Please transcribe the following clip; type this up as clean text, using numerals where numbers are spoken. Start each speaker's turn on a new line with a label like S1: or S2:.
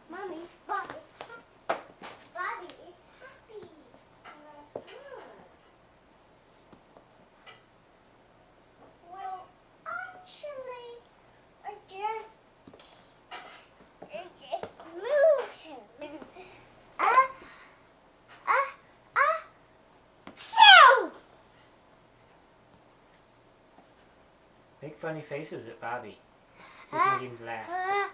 S1: Mommy, Bobby is happy. Bobby is happy. That's good. Well, actually, I just moved him. Shoo!
S2: Make funny faces at Bobby. You can laugh.